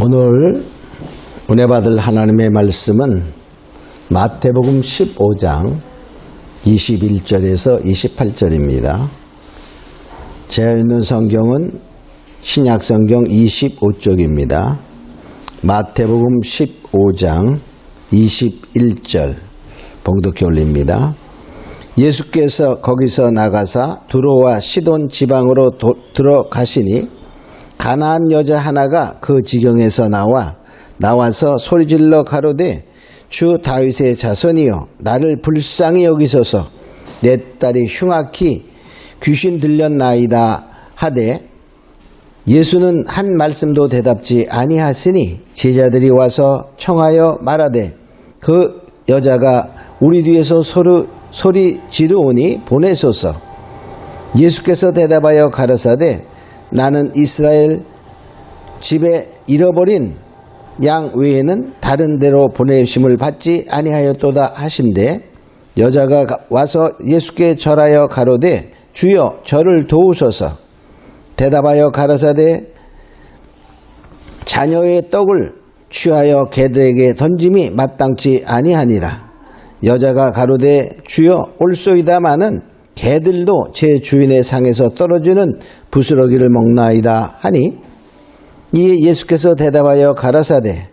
오늘 은혜 받을 하나님의 말씀은 마태복음 15장 21절에서 28절입니다. 제가 있는 성경은 신약성경 25쪽입니다. 마태복음 15장 21절 봉독해 올립니다. 예수께서 거기서 나가사 두로와 시돈 지방으로 들어가시니 가나안 여자 하나가 그 지경에서 나와서 소리질러 가로되 주 다윗의 자손이여 나를 불쌍히 여기소서 내 딸이 흉악히 귀신 들렸나이다 하되 예수는 한 말씀도 대답지 아니하시니 제자들이 와서 청하여 말하되 그 여자가 우리 뒤에서 소리 지르오니 보내소서. 예수께서 대답하여 가라사대 나는 이스라엘 집에 잃어버린 양 외에는 다른 데로 보내심을 받지 아니하였도다 하신대 여자가 와서 예수께 절하여 가로되 주여 저를 도우소서. 대답하여 가라사대 자녀의 떡을 취하여 개들에게 던짐이 마땅치 아니하니라. 여자가 가로되 주여 올소이다마는 개들도 제 주인의 상에서 떨어지는 부스러기를 먹나이다 하니 이에 예수께서 대답하여 가라사대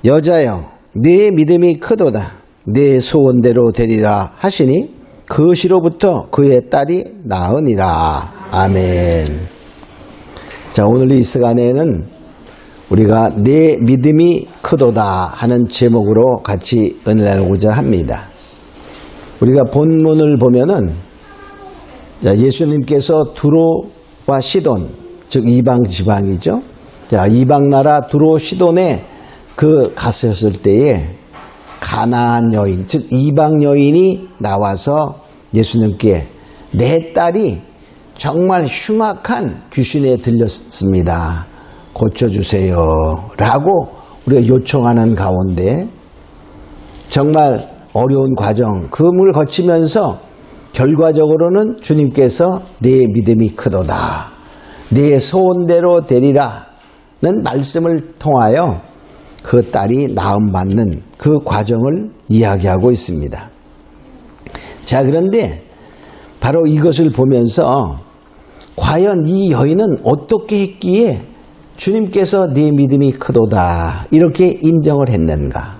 여자여 네 믿음이 크도다 네 소원대로 되리라 하시니 그 시로부터 그의 딸이 나으니라. 아멘. 자, 오늘 이 시간에는 우리가 내 믿음이 크도다 하는 제목으로 같이 은혜를 나누고자 합니다. 우리가 본문을 보면은 예수님께서 두로와 시돈, 즉 이방 지방이죠. 자, 이방 나라 두로 시돈에 가셨을 때에 가나안 여인, 즉 이방 여인이 나와서 예수님께 내 딸이 정말 흉악한 귀신에 들렸습니다. 고쳐주세요. 라고 우리가 요청하는 가운데 정말 어려운 과정, 금을 거치면서 결과적으로는 주님께서 내 믿음이 크도다. 내 소원대로 되리라는 말씀을 통하여 그 딸이 나음받는 그 과정을 이야기하고 있습니다. 자, 그런데 바로 이것을 보면서 과연 이 여인은 어떻게 했기에 주님께서 네 믿음이 크도다 이렇게 인정을 했는가?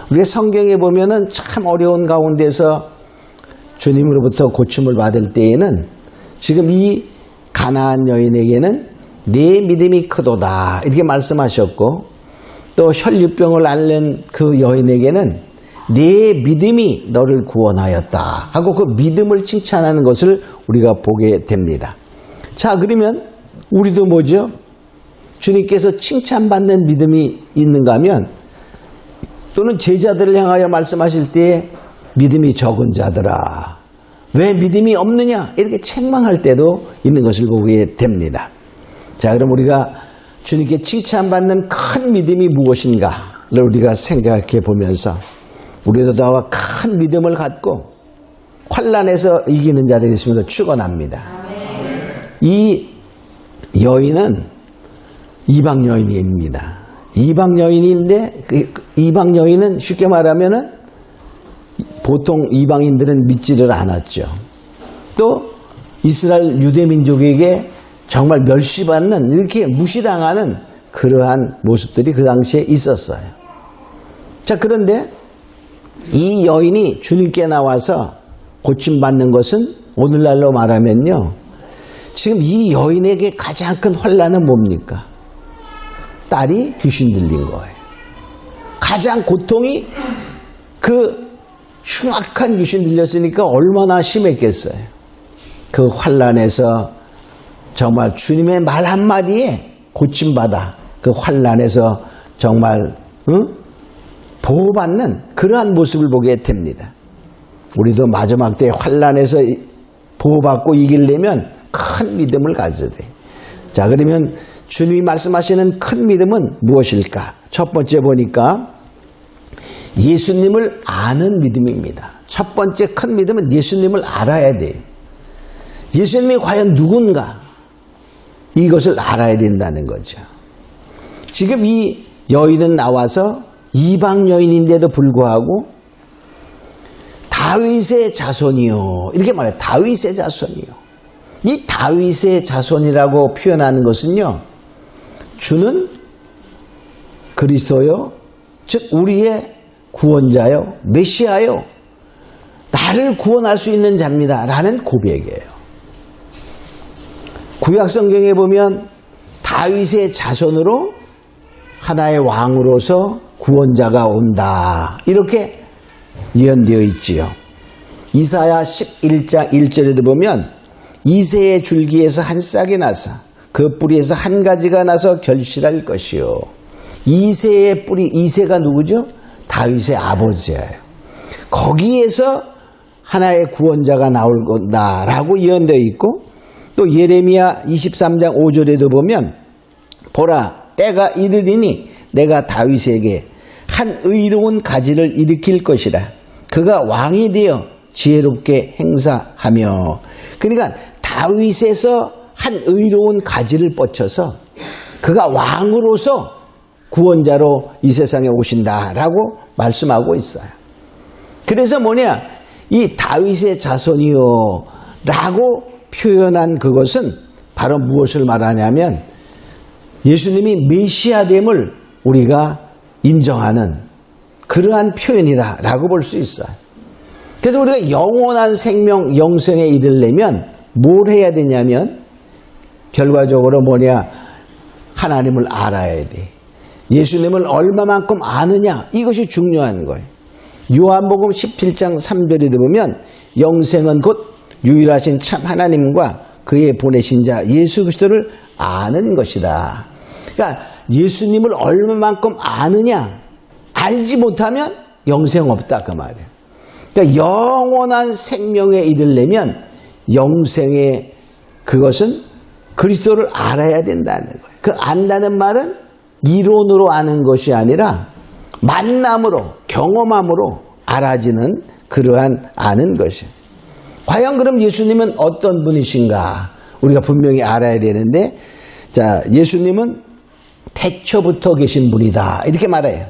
우리가 성경에 보면은 참 어려운 가운데서 주님으로부터 고침을 받을 때에는 지금 이 가나안 여인에게는 네 믿음이 크도다 이렇게 말씀하셨고 또 혈류병을 앓는 그 여인에게는 네 믿음이 너를 구원하였다 하고 그 믿음을 칭찬하는 것을 우리가 보게 됩니다. 자, 그러면 우리도 뭐죠? 주님께서 칭찬받는 믿음이 있는가 하면 또는 제자들을 향하여 말씀하실 때 믿음이 적은 자들아 왜 믿음이 없느냐 이렇게 책망할 때도 있는 것을 보게 됩니다. 자, 그럼 우리가 주님께 칭찬받는 큰 믿음이 무엇인가를 우리가 생각해 보면서 우리도 다와 큰 믿음을 갖고 환난에서 이기는 자들이 있으면서 축원합니다. 이 여인은 이방 여인입니다. 이방 여인인데 이방 여인은 쉽게 말하면은 보통 이방인들은 믿지를 않았죠. 또 이스라엘 유대민족에게 정말 멸시받는 이렇게 무시당하는 그러한 모습들이 그 당시에 있었어요. 자, 그런데 이 여인이 주님께 나와서 고침받는 것은 오늘날로 말하면요. 지금 이 여인에게 가장 큰 환난은 뭡니까? 딸이 귀신 들린 거예요. 가장 고통이 그 흉악한 귀신 들렸으니까 얼마나 심했겠어요. 그 환난에서 정말 주님의 말 한마디에 고침받아 그 환난에서 정말 보호받는 그러한 모습을 보게 됩니다. 우리도 마지막 때 환난에서 보호받고 이기려면 큰 믿음을 가져야 돼. 자, 그러면 주님이 말씀하시는 큰 믿음은 무엇일까? 첫 번째 보니까 예수님을 아는 믿음입니다. 첫 번째 큰 믿음은 예수님을 알아야 돼요. 예수님이 과연 누군가 이것을 알아야 된다는 거죠. 지금 이 여인은 나와서 이방 여인인데도 불구하고 다윗의 자손이요. 이렇게 말해요. 다윗의 자손이요. 이 다윗의 자손이라고 표현하는 것은요. 주는 그리스도요. 즉 우리의 구원자요. 메시아요. 나를 구원할 수 있는 자입니다. 라는 고백이에요. 구약 성경에 보면 다윗의 자손으로 하나의 왕으로서 구원자가 온다. 이렇게 예언되어 있지요. 이사야 11장 1절에도 보면 이새의 줄기에서 한 싹이 나서 그 뿌리에서 한 가지가 나서 결실할 것이요. 이새의 뿌리, 이새가 누구죠? 다윗의 아버지예요. 거기에서 하나의 구원자가 나올 거다라고 예언되어 있고 또 예레미야 23장 5절에도 보면 보라 때가 이르리니 내가 다윗에게 한 의로운 가지를 일으킬 것이라. 그가 왕이 되어 지혜롭게 행사하며. 그러니까 다윗에서 한 의로운 가지를 뻗쳐서 그가 왕으로서 구원자로 이 세상에 오신다라고 말씀하고 있어요. 그래서 뭐냐? 이 다윗의 자손이요 라고 표현한 그것은 바로 무엇을 말하냐면 예수님이 메시아됨을 우리가 인정하는 그러한 표현이다 라고 볼 수 있어요. 그래서 우리가 영원한 생명, 영생에 이르려면 뭘 해야 되냐면 결과적으로 뭐냐? 하나님을 알아야 돼. 예수님을 얼마만큼 아느냐? 이것이 중요한 거예요. 요한복음 17장 3절에도 보면 영생은 곧 유일하신 참 하나님과 그의 보내신 자 예수 그리스도를 아는 것이다. 그러니까 예수님을 얼마만큼 아느냐? 알지 못하면 영생 없다 그 말이에요. 그러니까 영원한 생명에 이르려면 영생의 그것은 그리스도를 알아야 된다는 거예요. 그 안다는 말은 이론으로 아는 것이 아니라 만남으로 경험함으로 알아지는 그러한 아는 것이에요. 과연 그럼 예수님은 어떤 분이신가? 우리가 분명히 알아야 되는데 자 예수님은 태초부터 계신 분이다 이렇게 말해요.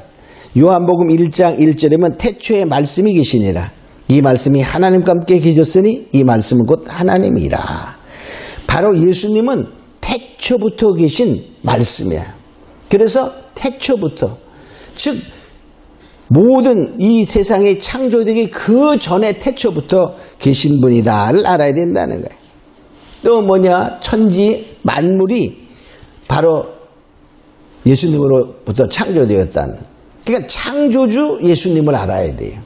요한복음 1장 1절에 보면 태초에 말씀이 계시니라. 이 말씀이 하나님과 함께 계셨으니 이 말씀은 곧 하나님이라. 바로 예수님은 태초부터 계신 말씀이야. 그래서 태초부터 즉 모든 이 세상의 창조되기 그 전에 태초부터 계신 분이다를 알아야 된다는 거예요. 또 뭐냐? 천지 만물이 바로 예수님으로부터 창조되었다는. 그러니까 창조주 예수님을 알아야 돼요.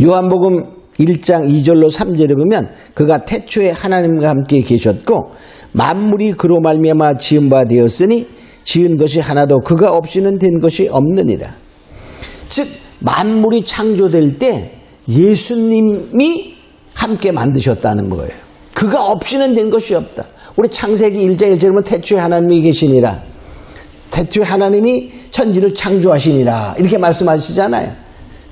요한복음 1장 2절로 3절에 보면 그가 태초에 하나님과 함께 계셨고 만물이 그로 말미암아 지은 바 되었으니 지은 것이 하나도 그가 없이는 된 것이 없느니라. 즉 만물이 창조될 때 예수님이 함께 만드셨다는 거예요. 그가 없이는 된 것이 없다. 우리 창세기 1장 1절에 보면 태초에 하나님이 계시니라. 태초에 하나님이 천지를 창조하시니라. 이렇게 말씀하시잖아요.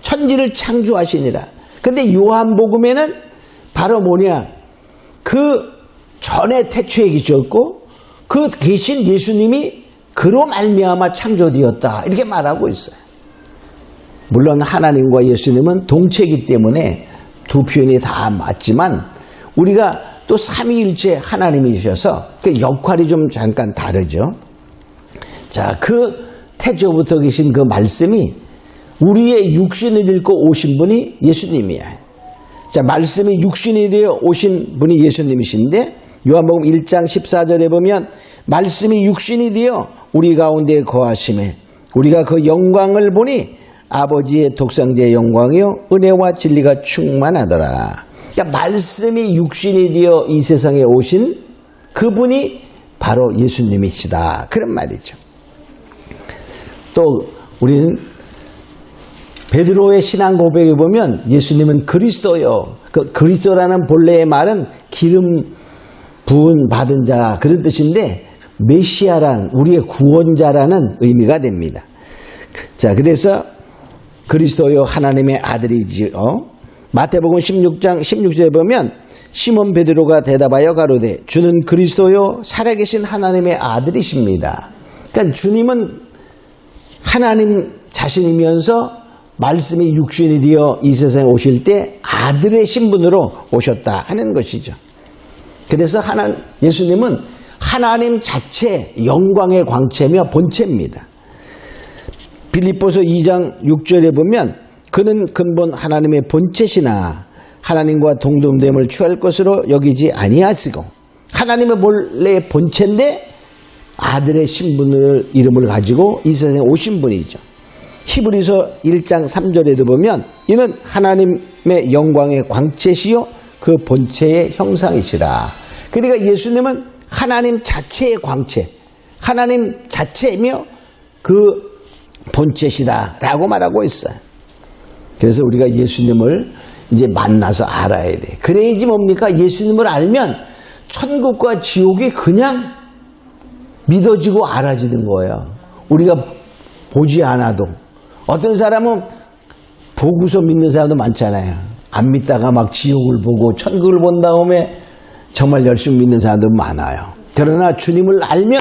천지를 창조하시니라. 근데 요한복음에는 바로 뭐냐? 그 전에 태초에 계셨고 그 계신 예수님이 그로 말미암아 창조되었다. 이렇게 말하고 있어요. 물론 하나님과 예수님은 동체이기 때문에 두 표현이 다 맞지만 우리가 또 삼위일체 하나님이셔서 그 역할이 좀 잠깐 다르죠. 자, 그 태초부터 계신 그 말씀이 우리의 육신을 입고 오신 분이 예수님이야. 자, 말씀이 육신이 되어 오신 분이 예수님이신데 요한복음 1장 14절에 보면 말씀이 육신이 되어 우리 가운데 거하심에 우리가 그 영광을 보니 아버지의 독생자의 영광이요 은혜와 진리가 충만하더라. 그러니까 말씀이 육신이 되어 이 세상에 오신 그분이 바로 예수님이시다. 그런 말이죠. 또 우리는 베드로의 신앙 고백에 보면 예수님은 그리스도요. 그 그리스도라는 본래의 말은 기름 부은 받은 자 그런 뜻인데 메시아라는 우리의 구원자라는 의미가 됩니다. 자, 그래서 그리스도요 하나님의 아들이지요. 마태복음 16장 16절에 보면 시몬 베드로가 대답하여 가로되 주는 그리스도요 살아계신 하나님의 아들이십니다. 그러니까 주님은 하나님 자신이면서 말씀이 육신이 되어 이 세상에 오실 때 아들의 신분으로 오셨다 하는 것이죠. 그래서 예수님은 하나님 자체 영광의 광채며 본체입니다. 빌립보서 2장 6절에 보면 그는 근본 하나님의 본체시나 하나님과 동등됨을 취할 것으로 여기지 아니하시고, 하나님의 본래 본체인데 아들의 신분을 이름을 가지고 이 세상에 오신 분이죠. 히브리서 1장 3절에도 보면 이는 하나님의 영광의 광채시요 그 본체의 형상이시라. 그러니까 예수님은 하나님 자체의 광채, 하나님 자체이며 그 본체시다라고 말하고 있어요. 그래서 우리가 예수님을 이제 만나서 알아야 돼. 그래야지 뭡니까? 예수님을 알면 천국과 지옥이 그냥 믿어지고 알아지는 거예요. 우리가 보지 않아도. 어떤 사람은 보고서 믿는 사람도 많잖아요. 안 믿다가 막 지옥을 보고 천국을 본 다음에 정말 열심히 믿는 사람도 많아요. 그러나 주님을 알면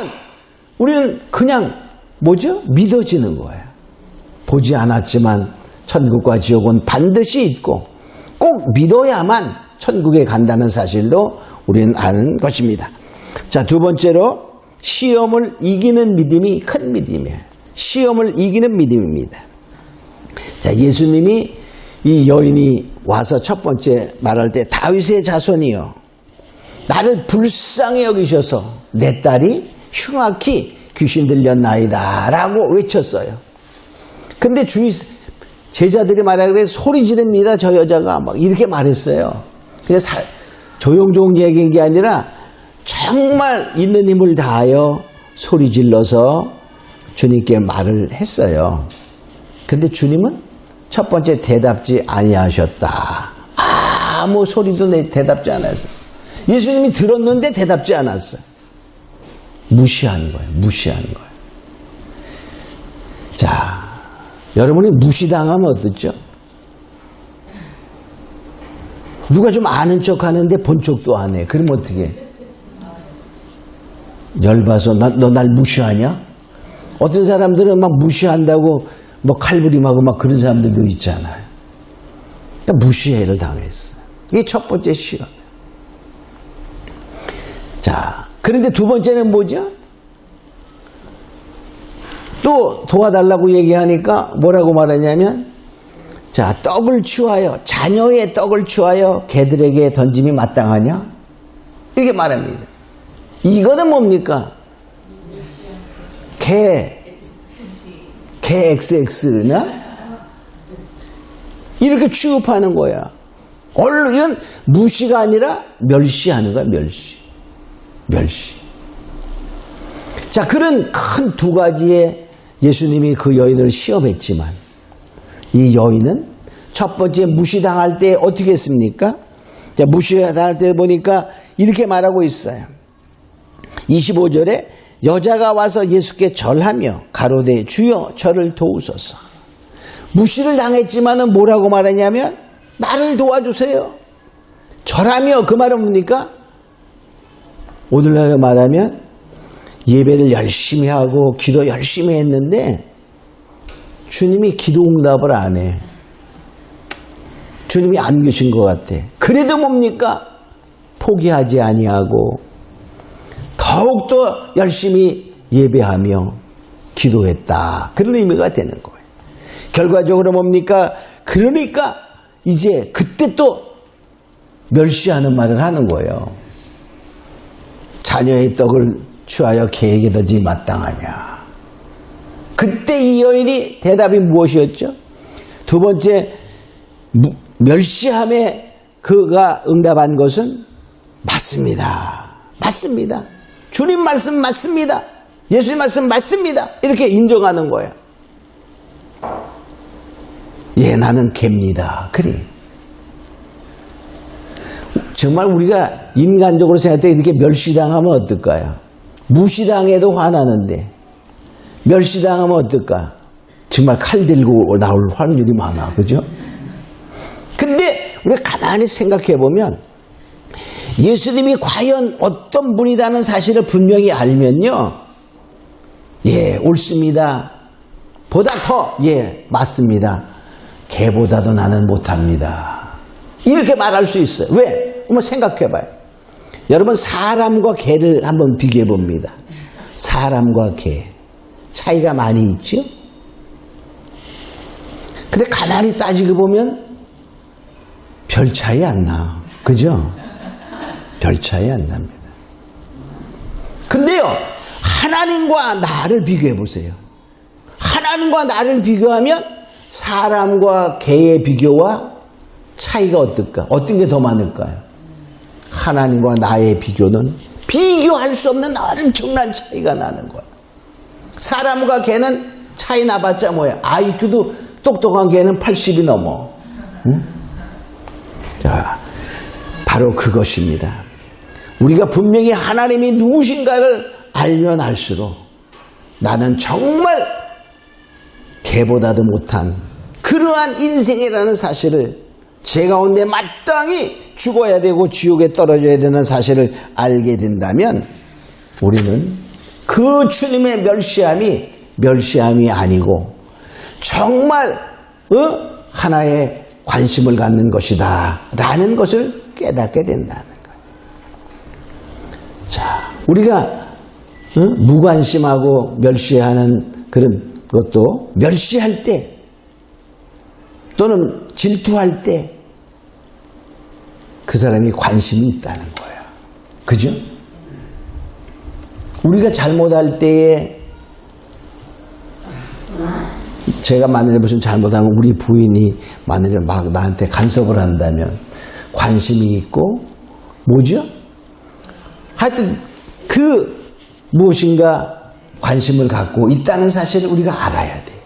우리는 그냥 믿어지는 거예요. 보지 않았지만 천국과 지옥은 반드시 있고 꼭 믿어야만 천국에 간다는 사실도 우리는 아는 것입니다. 자, 두 번째로 시험을 이기는 믿음이 큰 믿음이에요. 시험을 이기는 믿음입니다. 자, 예수님이 이 여인이 와서 첫 번째 말할 때 다윗의 자손이여 나를 불쌍히 여기셔서 내 딸이 흉악히 귀신 들렸나이다 라고 외쳤어요. 근데 주위 제자들이 말하기를 소리 지릅니다. 저 여자가 막 이렇게 말했어요. 그래서 조용조용 얘기한 게 아니라 정말 있는 힘을 다하여 소리 질러서 주님께 말을 했어요. 근데 주님은 첫 번째 대답지 아니하셨다. 아무 소리도 대답지 않았어요. 예수님이 들었는데 대답지 않았어요. 무시한 거예요. 무시한 거예요. 자, 여러분이 무시당하면 어떻죠? 누가 좀 아는 척 하는데 본 척도 안 해. 그러면 어떻게 해? 열받아서 너 날 무시하냐? 어떤 사람들은 막 무시한다고 뭐 칼부림하고 막 그런 사람들도 있잖아요. 그러니까 무시해를 당했어요. 이게 첫 번째 시험. 자, 그런데 두 번째는 뭐죠? 또 도와달라고 얘기하니까 뭐라고 말하냐면, 자, 떡을 취하여, 자녀의 떡을 취하여 개들에게 던짐이 마땅하냐? 이렇게 말합니다. 이거는 뭡니까? 개 XX나? 이렇게 취급하는 거야. 이건 무시가 아니라 멸시하는 거야, 멸시. 자, 그런 큰 두 가지의 예수님이 그 여인을 시험했지만 이 여인은 첫 번째 무시당할 때 어떻게 했습니까? 자, 무시당할 때 보니까 이렇게 말하고 있어요. 25절에 여자가 와서 예수께 절하며 가로되 주여 저를 도우소서. 무시를 당했지만은 뭐라고 말하냐면 나를 도와주세요. 절하며 그 말은 뭡니까? 오늘날 말하면 예배를 열심히 하고 기도 열심히 했는데 주님이 기도 응답을 안 해. 주님이 안 계신 것 같아. 그래도 뭡니까? 포기하지 아니하고 더욱더 열심히 예배하며 기도했다. 그런 의미가 되는 거예요. 결과적으로 뭡니까? 그러니까 이제 그때 또 멸시하는 말을 하는 거예요. 자녀의 떡을 취하여 개에게 던지기 마땅하냐. 그때 이 여인이 대답이 무엇이었죠? 두 번째 멸시함에 그가 응답한 것은 맞습니다. 맞습니다. 주님 말씀 맞습니다. 예수님 말씀 맞습니다. 이렇게 인정하는 거예요. 예, 나는 개입니다. 그래. 정말 우리가 인간적으로 생각할 때 이렇게 멸시당하면 어떨까요? 무시당해도 화나는데 멸시당하면 어떨까? 정말 칼 들고 나올 확률이 많아. 그죠? 근데 우리가 가만히 생각해 보면 예수님이 과연 어떤 분이라는 사실을 분명히 알면요, 예, 옳습니다. 보다 더, 예, 맞습니다. 개보다도 나는 못합니다. 이렇게 말할 수 있어요. 왜? 한번 생각해 봐요. 여러분, 사람과 개를 한번 비교해 봅니다. 사람과 개. 차이가 많이 있죠? 근데 가만히 따지고 보면 별 차이 안 나. 그죠? 별 차이 안 납니다. 근데요, 하나님과 나를 비교해 보세요. 하나님과 나를 비교하면 사람과 개의 비교와 차이가 어떨까? 어떤 게 더 많을까요? 하나님과 나의 비교는 비교할 수 없는 엄청난 차이가 나는 거야. 사람과 개는 차이 나봤자 뭐야? IQ도 똑똑한 개는 80이 넘어. 응? 자, 바로 그것입니다. 우리가 분명히 하나님이 누구신가를 알면 알수록 나는 정말 개보다도 못한 그러한 인생이라는 사실을 제 가운데 마땅히 죽어야 되고 지옥에 떨어져야 되는 사실을 알게 된다면 우리는 그 주님의 멸시함이 아니고 정말 하나의 관심을 갖는 것이다 라는 것을 깨닫게 된다는 거예요. 자, 우리가 무관심하고 멸시하는 그런 것도 멸시할 때 또는 질투할 때 그 사람이 관심이 있다는 거예요. 그죠? 우리가 잘못할 때에 제가 만약에 무슨 잘못하면 우리 부인이 만약에 막 나한테 간섭을 한다면 관심이 있고 뭐죠? 하여튼 그 무엇인가 관심을 갖고 있다는 사실을 우리가 알아야 돼요.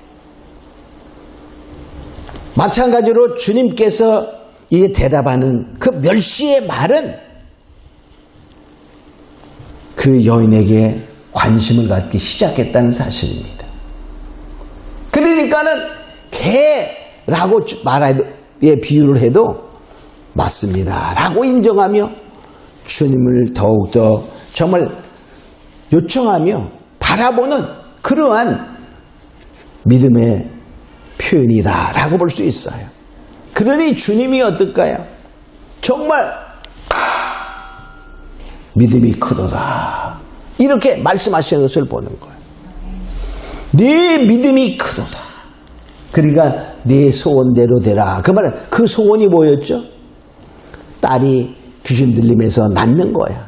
마찬가지로 주님께서 이제 대답하는 그 멸시의 말은 그 여인에게 관심을 갖기 시작했다는 사실입니다. 그러니까는 개라고 말에 비유를 해도 맞습니다 라고 인정하며 주님을 더욱더 정말 요청하며 바라보는 그러한 믿음의 표현이다 라고 볼 수 있어요. 그러니 주님이 어떨까요? 정말 믿음이 크도다 이렇게 말씀하시는 것을 보는 거예요. 네 믿음이 크도다. 그러니까 네 소원대로 되라. 그 말은 그 소원이 뭐였죠? 딸이 귀신 들림에서 낳는 거야.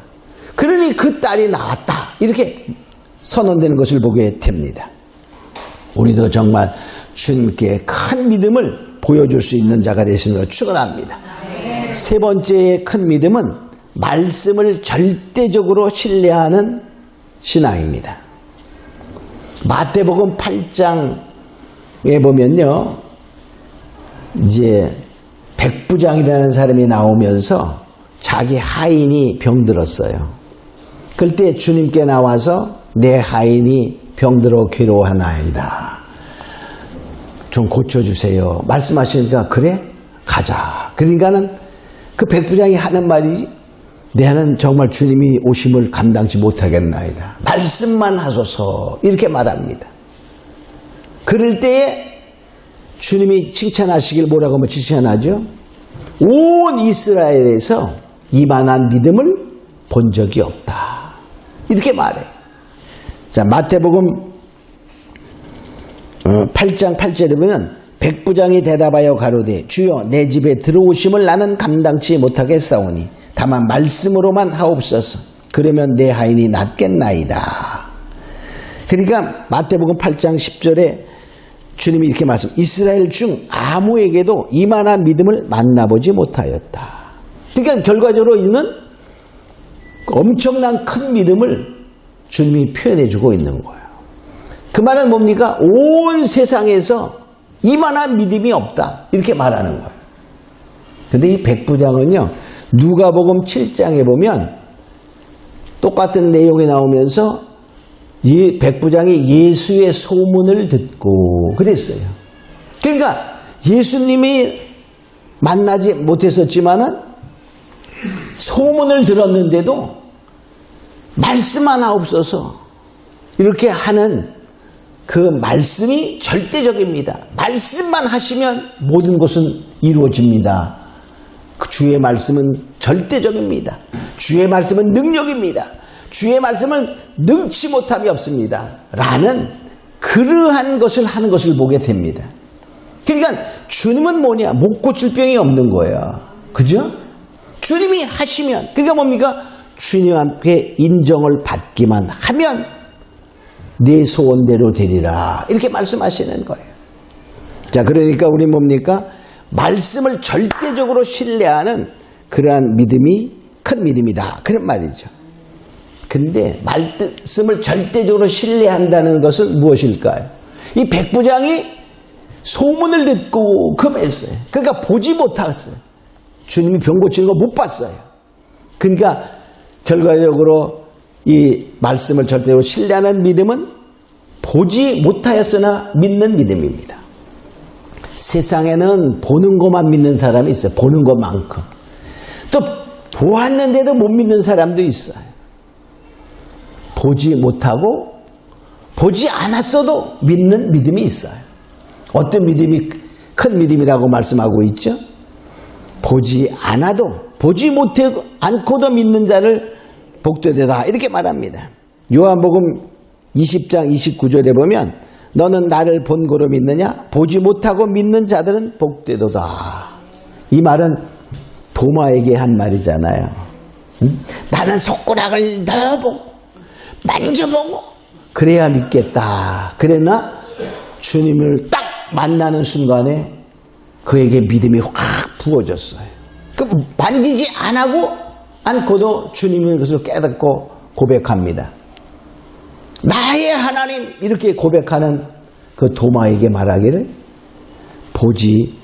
그러니 그 딸이 나왔다 이렇게 선언되는 것을 보게 됩니다. 우리도 정말 주님께 큰 믿음을 보여줄 수 있는 자가 되시는 걸 축원합니다. 세 번째의 큰 믿음은 말씀을 절대적으로 신뢰하는 신앙입니다. 마태복음 8장에 보면요, 이제 백부장이라는 사람이 나오면서 자기 하인이 병들었어요. 그때 주님께 나와서 내 하인이 병들어 괴로워하나이다. 좀 고쳐주세요. 말씀하시니까 그래? 가자. 그러니까는 그 백부장이 하는 말이 내는 정말 주님이 오심을 감당치 못하겠나이다. 말씀만 하소서. 이렇게 말합니다. 그럴 때에 주님이 칭찬하시길 뭐라고 하면 칭찬하죠? 온 이스라엘에서 이만한 믿음을 본 적이 없다. 이렇게 말해요. 자, 마태복음 8장 8절에 보면 백부장이 대답하여 가로되 주여 내 집에 들어오심을 나는 감당치 못하겠사오니 다만 말씀으로만 하옵소서. 그러면 내 하인이 낫겠나이다. 그러니까 마태복음 8장 10절에 주님이 이렇게 말씀, 이스라엘 중 아무에게도 이만한 믿음을 만나보지 못하였다. 그러니까 결과적으로 이는 엄청난 큰 믿음을 주님이 표현해 주고 있는 거예요. 그 말은 뭡니까? 온 세상에서 이만한 믿음이 없다. 이렇게 말하는 거예요. 근데 이 백부장은요, 누가복음 7장에 보면 똑같은 내용이 나오면서 이 백부장이 예수의 소문을 듣고 그랬어요. 그러니까 예수님이 만나지 못했었지만은 소문을 들었는데도 말씀 하나 없어서 이렇게 하는 그 말씀이 절대적입니다. 말씀만 하시면 모든 것은 이루어집니다. 그 주의 말씀은 절대적입니다. 주의 말씀은 능력입니다. 주의 말씀은 능치 못함이 없습니다. 라는 그러한 것을 하는 것을 보게 됩니다. 그러니까 주님은 뭐냐? 못 고칠 병이 없는 거예요. 그죠? 주님이 하시면, 그러니까 뭡니까? 주님 앞에 인정을 받기만 하면 내 소원대로 되리라. 이렇게 말씀하시는 거예요. 자, 그러니까 우리 뭡니까? 말씀을 절대적으로 신뢰하는 그러한 믿음이 큰 믿음이다. 그런 말이죠. 근데 말씀을 절대적으로 신뢰한다는 것은 무엇일까요? 이 백부장이 소문을 듣고 금했어요. 그러니까 보지 못했어요. 주님이 병 고치는 거 못 봤어요. 그러니까 결과적으로 이 말씀을 절대로 신뢰하는 믿음은 보지 못하였으나 믿는 믿음입니다. 세상에는 보는 것만 믿는 사람이 있어요. 보는 것만큼. 또 보았는데도 못 믿는 사람도 있어요. 보지 못하고 보지 않았어도 믿는 믿음이 있어요. 어떤 믿음이 큰 믿음이라고 말씀하고 있죠? 보지 않아도 보지 못해 않고도 믿는 자를 복되되다 이렇게 말합니다. 요한복음 20장 29절에 보면 너는 나를 본고로 믿느냐? 보지 못하고 믿는 자들은 복되도다. 이 말은 도마에게 한 말이잖아요. 나는 손가락을 넣어보고 만져보고 그래야 믿겠다. 그러나 주님을 딱 만나는 순간에 그에게 믿음이 확 부어졌어요. 그 만지지 않고도 주님의 것을 깨닫고 고백합니다. 나의 하나님 이렇게 고백하는 그 도마에게 말하기를 보지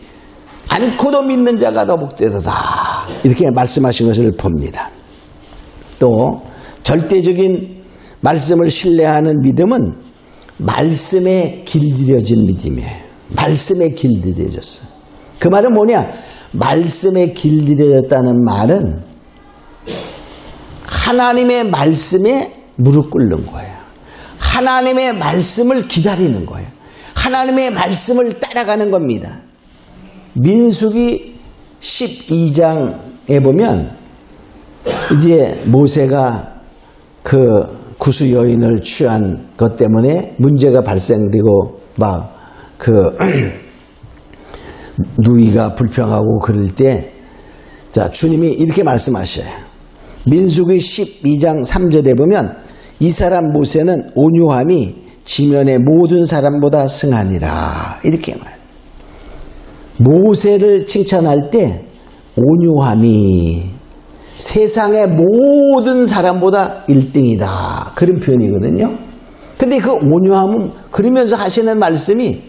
않고도 믿는 자가 더 복되도다. 이렇게 말씀하신 것을 봅니다. 또 절대적인 말씀을 신뢰하는 믿음은 말씀에 길들여진 믿음이에요. 말씀에 길들여졌어요. 그 말은 뭐냐? 말씀에 길들여졌다는 말은 하나님의 말씀에 무릎 꿇는 거예요. 하나님의 말씀을 기다리는 거예요. 하나님의 말씀을 따라가는 겁니다. 민수기 12장에 보면 이제 모세가 그 구수 여인을 취한 것 때문에 문제가 발생되고 막 그 누이가 불평하고 그럴 때 자, 주님이 이렇게 말씀하셔요. 민수기 12장 3절에 보면 이 사람 모세는 온유함이 지면의 모든 사람보다 승하니라. 이렇게 말해요. 모세를 칭찬할 때 온유함이 세상의 모든 사람보다 1등이다. 그런 표현이거든요. 근데 그 온유함은 그러면서 하시는 말씀이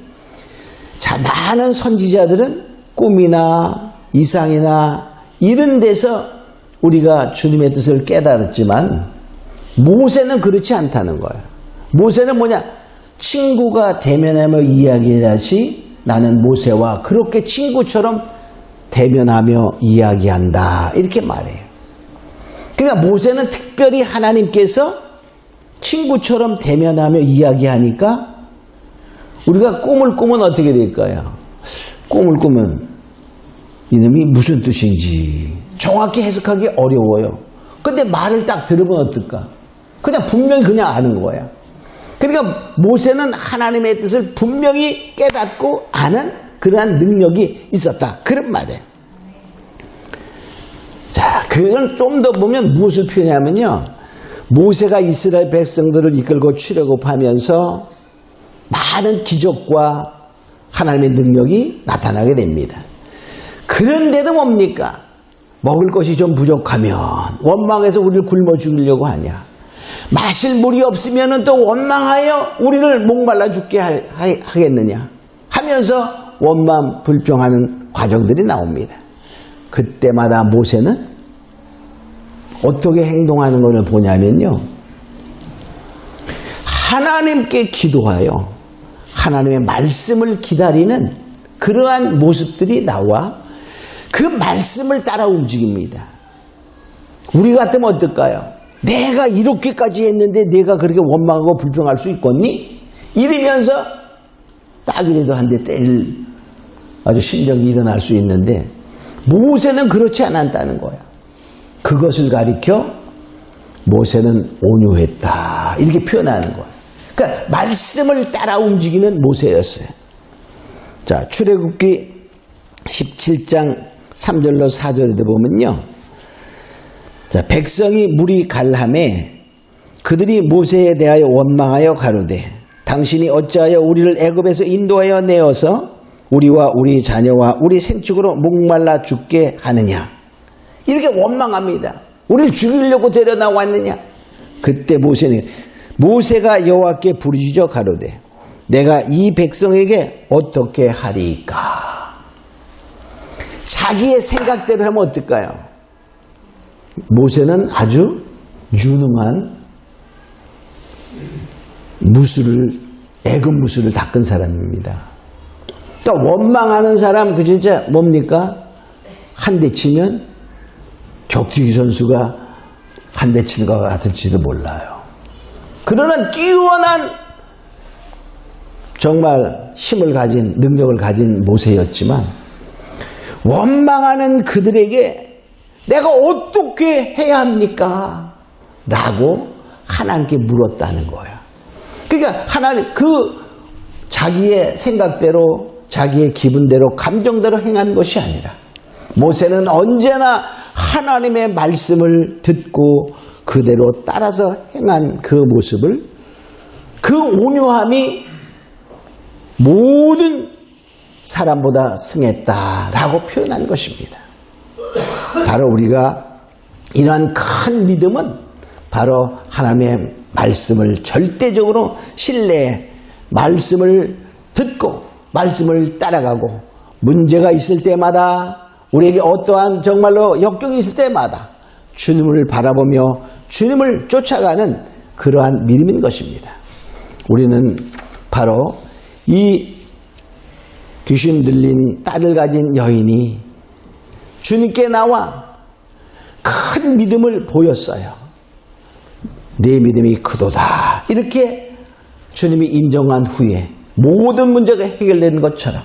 자, 많은 선지자들은 꿈이나 이상이나 이런 데서 우리가 주님의 뜻을 깨달았지만 모세는 그렇지 않다는 거예요. 모세는 뭐냐? 친구가 대면하며 이야기하듯이 나는 모세와 그렇게 친구처럼 대면하며 이야기한다. 이렇게 말해요. 그러니까 모세는 특별히 하나님께서 친구처럼 대면하며 이야기하니까 우리가 꿈을 꾸면 어떻게 될까요? 꿈을 꾸면 이놈이 무슨 뜻인지 정확히 해석하기 어려워요. 근데 말을 딱 들으면 어떨까? 그냥 분명히 그냥 아는 거야. 그러니까 모세는 하나님의 뜻을 분명히 깨닫고 아는 그러한 능력이 있었다. 그런 말이에요. 자, 그걸 좀 더 보면 무엇을 표현하냐면요. 모세가 이스라엘 백성들을 이끌고 출애굽하면서 많은 기적과 하나님의 능력이 나타나게 됩니다. 그런데도 뭡니까? 먹을 것이 좀 부족하면 원망해서 우리를 굶어 죽이려고 하냐? 마실 물이 없으면 또 원망하여 우리를 목말라 죽게 하겠느냐? 하면서 원망 불평하는 과정들이 나옵니다. 그때마다 모세는 어떻게 행동하는 것을 보냐면요. 하나님께 기도하여 하나님의 말씀을 기다리는 그러한 모습들이 나와 그 말씀을 따라 움직입니다. 우리 같으면 어떨까요? 내가 이렇게까지 했는데 내가 그렇게 원망하고 불평할 수 있겠니? 이러면서 딱이라도 한 대 때릴 아주 심정이 일어날 수 있는데 모세는 그렇지 않았다는 거야. 그것을 가리켜 모세는 온유했다 이렇게 표현하는 거야. 그러니까 말씀을 따라 움직이는 모세였어요. 자, 출애굽기 17장 3절로 4절에 보면요. 자, 백성이 물이 갈함에 그들이 모세에 대하여 원망하여 가로되 당신이 어찌하여 우리를 애굽에서 인도하여 내어서 우리와 우리 자녀와 우리 생축으로 목말라 죽게 하느냐. 이렇게 원망합니다. 우리를 죽이려고 데려나왔느냐. 그때 모세가 여호와께 부르짖어 가로되 내가 이 백성에게 어떻게 하리이까. 자기의 생각대로 하면 어떨까요? 모세는 아주 유능한 애굽 무술을 닦은 사람입니다. 그러니까 원망하는 사람 그 진짜 뭡니까? 한 대 치면 격투기 선수가 한 대 치는 것 같을지도 몰라요. 그러나 뛰어난 정말 힘을 가진 능력을 가진 모세였지만 원망하는 그들에게 내가 어떻게 해야 합니까? 라고 하나님께 물었다는 거야. 그러니까 하나님 자기의 생각대로 자기의 기분대로 감정대로 행한 것이 아니라 모세는 언제나 하나님의 말씀을 듣고 그대로 따라서 행한 그 모습을 그 온유함이 모든 사람보다 승했다라고 표현한 것입니다. 바로 우리가 이러한 큰 믿음은 바로 하나님의 말씀을 절대적으로 신뢰해 말씀을 듣고 말씀을 따라가고 문제가 있을 때마다 우리에게 어떠한 정말로 역경이 있을 때마다 주님을 바라보며 주님을 쫓아가는 그러한 믿음인 것입니다. 우리는 바로 이 귀신 들린 딸을 가진 여인이 주님께 나와 큰 믿음을 보였어요. 내 믿음이 크도다. 이렇게 주님이 인정한 후에 모든 문제가 해결된 것처럼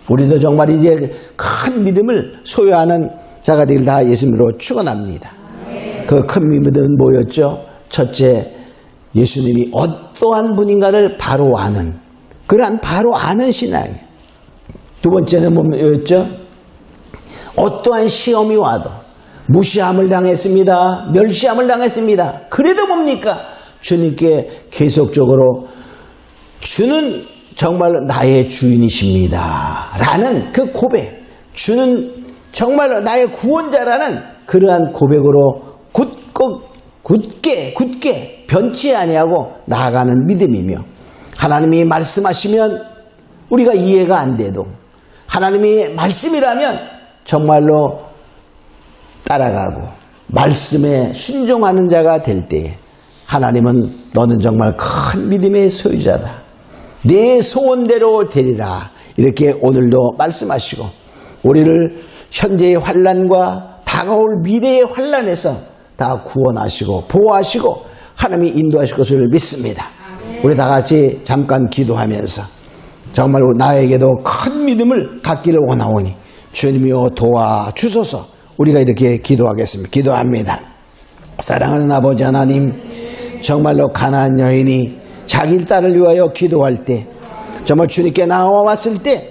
우리도 정말 이제 큰 믿음을 소유하는 자가 되길 다 예수님으로 축원합니다. 그 큰 믿음은 뭐였죠? 첫째, 예수님이 어떠한 분인가를 바로 아는 그러한 바로 아는 신앙이에요. 두 번째는 뭐였죠? 어떠한 시험이 와도 무시함을 당했습니다. 멸시함을 당했습니다. 그래도 뭡니까? 주님께 계속적으로 주는 정말로 나의 주인이십니다. 라는 그 고백. 주는 정말로 나의 구원자라는 그러한 고백으로 굳게 변치 아니하고 나아가는 믿음이며 하나님이 말씀하시면 우리가 이해가 안 돼도 하나님이 말씀이라면 정말로 따라가고 말씀에 순종하는 자가 될 때에 하나님은 너는 정말 큰 믿음의 소유자다. 내 소원대로 되리라. 이렇게 오늘도 말씀하시고 우리를 현재의 환난과 다가올 미래의 환난에서 다 구원하시고 보호하시고 하나님이 인도하실 것을 믿습니다. 우리 다 같이 잠깐 기도하면서 정말 나에게도 큰 믿음을 갖기를 원하오니 주님이여 도와주소서. 우리가 이렇게 기도하겠습니다. 기도합니다. 사랑하는 아버지 하나님, 정말로 가나안 여인이 자기 딸을 위하여 기도할 때 정말 주님께 나와왔을 때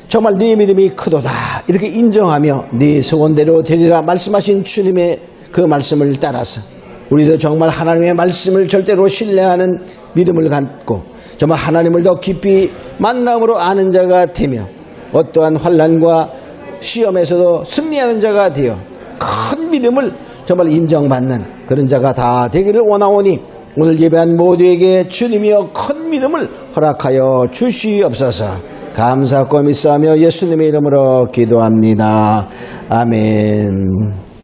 정말 네 믿음이 크도다 이렇게 인정하며 네 소원대로 되리라 말씀하신 주님의 그 말씀을 따라서 우리도 정말 하나님의 말씀을 절대로 신뢰하는 믿음을 갖고 정말 하나님을 더 깊이 만남으로 아는 자가 되며 어떠한 환난과 시험에서도 승리하는 자가 되어 큰 믿음을 정말 인정받는 그런 자가 다 되기를 원하오니 오늘 예배한 모두에게 주님이여 큰 믿음을 허락하여 주시옵소서. 감사하고 믿사하며 예수님의 이름으로 기도합니다. 아멘.